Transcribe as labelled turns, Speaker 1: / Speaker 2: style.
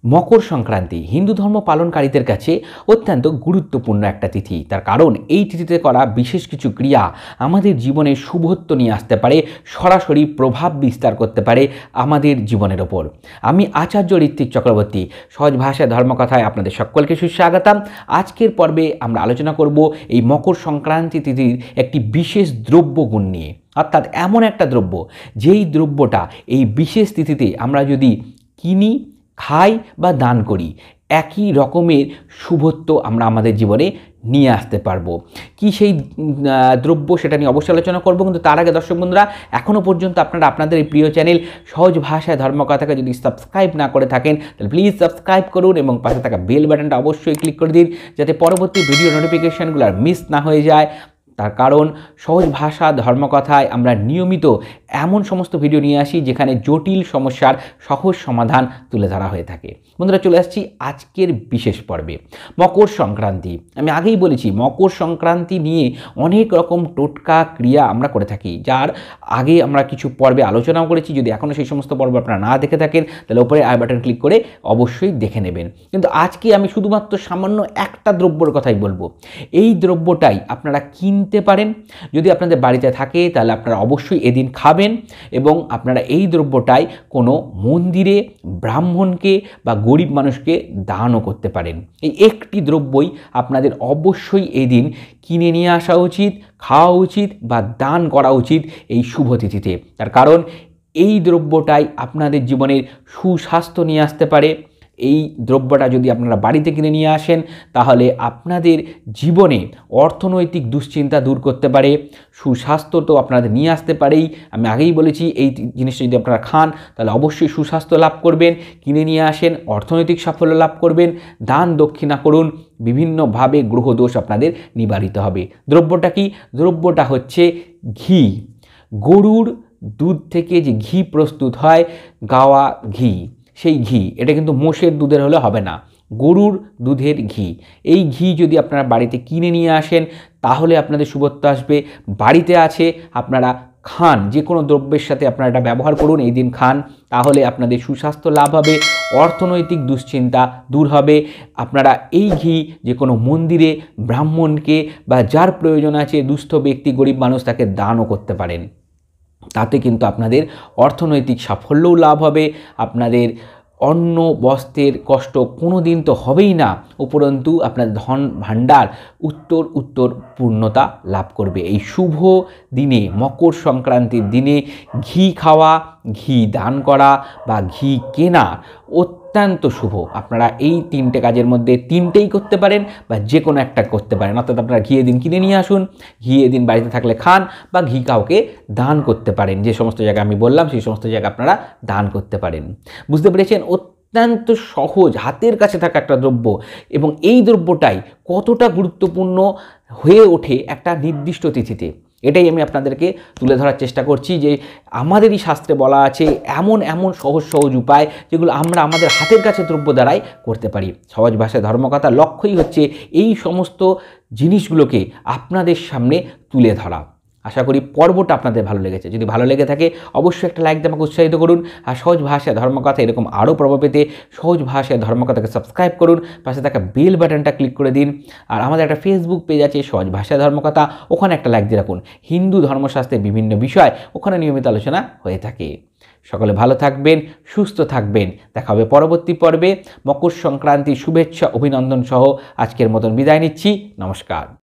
Speaker 1: মকর সংক্রান্তি হিন্দু ধর্ম পালনকারীদের কাছে অত্যন্ত গুরুত্বপূর্ণ একটা তিথি। তার কারণ এই তিথিতে করা বিশেষ কিছু ক্রিয়া আমাদের জীবনে শুভত্ব নিয়ে আসতে পারে, সরাসরি প্রভাব বিস্তার করতে পারে আমাদের জীবনের ওপর। আমি আচার্য ঋত্বিক চক্রবর্তী, সহজ ভাষায় ধর্মকথায় আপনাদের সকলকে সুস্বাগতম। আজকের পর্বে আমরা আলোচনা করব এই মকর সংক্রান্তি তিথির একটি বিশেষ দ্রব্যগুণ নিয়ে, অর্থাৎ এমন একটা দ্রব্য যেই দ্রব্যটা এই বিশেষ তিথিতে আমরা যদি কিনি, খাই বা দান করি, একই রকমের শুভত্ব আমরা আমাদের জীবনে নিয়ে আসতে পারবো। কি সেই দ্রব্য সেটা নিয়ে অবশ্যই আলোচনা করবো, কিন্তু তার আগে দর্শক বন্ধুরা, এখনও পর্যন্ত আপনারা আপনাদের এই প্রিয় চ্যানেল সহজ ভাষায় ধর্মকথাকে যদি সাবস্ক্রাইব না করে থাকেন তাহলে প্লিজ সাবস্ক্রাইব করুন এবং পাশে থাকা বেল বাটনটা অবশ্যই ক্লিক করে দিন, যাতে পরবর্তী ভিডিও নোটিফিকেশানগুলো আর মিস না হয়ে যায়। তার কারণ সহজ ভাষা ধর্মকথায় আমরা নিয়মিত এমন সমস্ত ভিডিও নিয়ে আসি যেখানে জটিল সমস্যার সহজ সমাধান তুলে ধরা হয়ে থাকে। বন্ধুরা, চলে আসছি আজকের বিশেষ পর্বে, মকর সংক্রান্তি। আমি আগেই বলেছি, মকর সংক্রান্তি নিয়ে অনেক রকম টোটকা ক্রিয়া আমরা করে থাকি, যার আগে আমরা কিছু পর্বে আলোচনাও করেছি। যদি এখনও সেই সমস্ত পর্ব আপনারা না দেখে থাকেন তাহলে উপরে আই বাটন ক্লিক করে অবশ্যই দেখে নেবেন। কিন্তু আজকে আমি শুধুমাত্র সামান্য একটা দ্রব্যর কথাই বলবো। এই দ্রব্যটাই আপনারা কিনতে পারেন, যদি আপনাদের বাড়িতে থাকে তাহলে আপনারা অবশ্যই এদিন খাবেন এবং আপনারা এই দ্রব্যটাই কোনো মন্দিরে, ব্রাহ্মণকে বা গরিব মানুষকে দানও করতে পারেন। এই একটি দ্রব্যই আপনাদের অবশ্যই এদিন কিনে নিয়ে আসা উচিত, খাওয়া উচিত বা দান করা উচিত এই শুভ তিথিতে। তার কারণ এই দ্রব্যটাই আপনাদের জীবনের সুস্বাস্থ্য নিয়ে আসতে পারে। এই দ্রব্যটা যদি আপনারা বাড়িতে কিনে নিয়ে আসেন তাহলে আপনাদের জীবনে অর্থনৈতিক দুশ্চিন্তা দূর করতে পারে, সুস্বাস্থ্য তো আপনাদের নিয়ে আসতে পারেই। আমি আগেই বলেছি, এই জিনিসটা যদি আপনারা খান তাহলে অবশ্যই সুস্বাস্থ্য লাভ করবেন। কিনে নিয়ে আসেন, অর্থনৈতিক সাফল্য লাভ করবেন, দান দক্ষিণা করুন, বিভিন্নভাবে গ্রহদোষ আপনাদের নিবারিত হবে। দ্রব্যটা কি? দ্রব্যটা হচ্ছে ঘি। গরুর দুধ থেকে যে ঘি প্রস্তুত হয়, গাওয়া ঘি, সেই ঘি, এটা কিন্তু মোষের দুধের হলে হবে না, গরুর দুধের ঘি। এই ঘি যদি আপনারা বাড়িতে কিনে নিয়ে আসেন তাহলে আপনাদের শুভত্ব আসবে। বাড়িতে আছে আপনারা খান, যে কোনো দ্রব্যের সাথে আপনারা এটা ব্যবহার করুন, এই দিন খান, তাহলে আপনাদের সুস্বাস্থ্য লাভ হবে, অর্থনৈতিক দুশ্চিন্তা দূর হবে। আপনারা এই ঘি যে কোনো মন্দিরে, ব্রাহ্মণকে বা যার প্রয়োজন আছে, দুস্থ ব্যক্তি, গরিব মানুষ, তাকে দানও করতে পারেন। তাতে কিন্তু আপনাদের অর্থনৈতিক সাফল্যও লাভ হবে, আপনাদের অন্ন বস্ত্রের কষ্ট কোনো দিন তো হবেই না, উপরন্তু আপনাদের ধন ভাণ্ডার উত্তর পূর্ণতা লাভ করবে। এই শুভ দিনে, মকর সংক্রান্তির দিনে ঘি খাওয়া, ঘি দান করা বা ঘি কেনা অত্যন্ত শুভ। আপনারা এই তিনটে কাজের মধ্যে তিনটেই করতে পারেন বা যে কোনো একটা করতে পারেন। অর্থাৎ আপনারা ঘি এদিন কিনে নিয়ে আসুন, ঘি এদিন বাড়িতে থাকলে খান, বা ঘি কাউকে দান করতে পারেন। যে সমস্ত জায়গায় আমি বললাম সেই সমস্ত জায়গায় আপনারা দান করতে পারেন। বুঝতে পেরেছেন? অত্যন্ত সহজ, হাতের কাছে থাকা একটা দ্রব্য, এবং এই দ্রব্যটাই কতটা গুরুত্বপূর্ণ হয়ে ওঠে একটা নির্দিষ্ট তিথিতে, এটাই আমি আপনাদেরকে তুলে ধরার চেষ্টা করছি। যে আমাদেরই শাস্ত্রে বলা আছে এমন এমন সহজ উপায় যেগুলো আমরা আমাদের হাতের কাছে দ্রব্য দ্বারাই করতে পারি। সহজ ভাষায় ধর্মকথার লক্ষ্যই হচ্ছে এই সমস্ত জিনিসগুলোকে আপনাদের সামনে তুলে ধরা। আশা করি পর্বটা আপনাদের ভালো লেগেছে। যদি ভালো লেগে থাকে অবশ্যই একটা লাইক দিয়ে আমাকে উৎসাহিত করুন। আর সহজ ভাষায় ধর্মকথা এরকম আরও পর্ব পেতে সহজ ভাষায় ধর্মকথাকে সাবস্ক্রাইব করুন, পাশে থাকা বেল বাটনটা ক্লিক করে দিন। আর আমাদের একটা ফেসবুক পেজ আছে সহজ ভাষায় ধর্মকথা, ওখানে একটা লাইক দিয়ে রাখুন। হিন্দু ধর্মশাস্ত্রের বিভিন্ন বিষয় ওখানে নিয়মিত আলোচনা হয়ে থাকে। সকলে ভালো থাকবেন, সুস্থ থাকবেন। দেখা হবে পরবর্তী পর্বে। মকর সংক্রান্তি শুভেচ্ছা অভিনন্দন সহ আজকের মতন বিদায় নিচ্ছি। নমস্কার।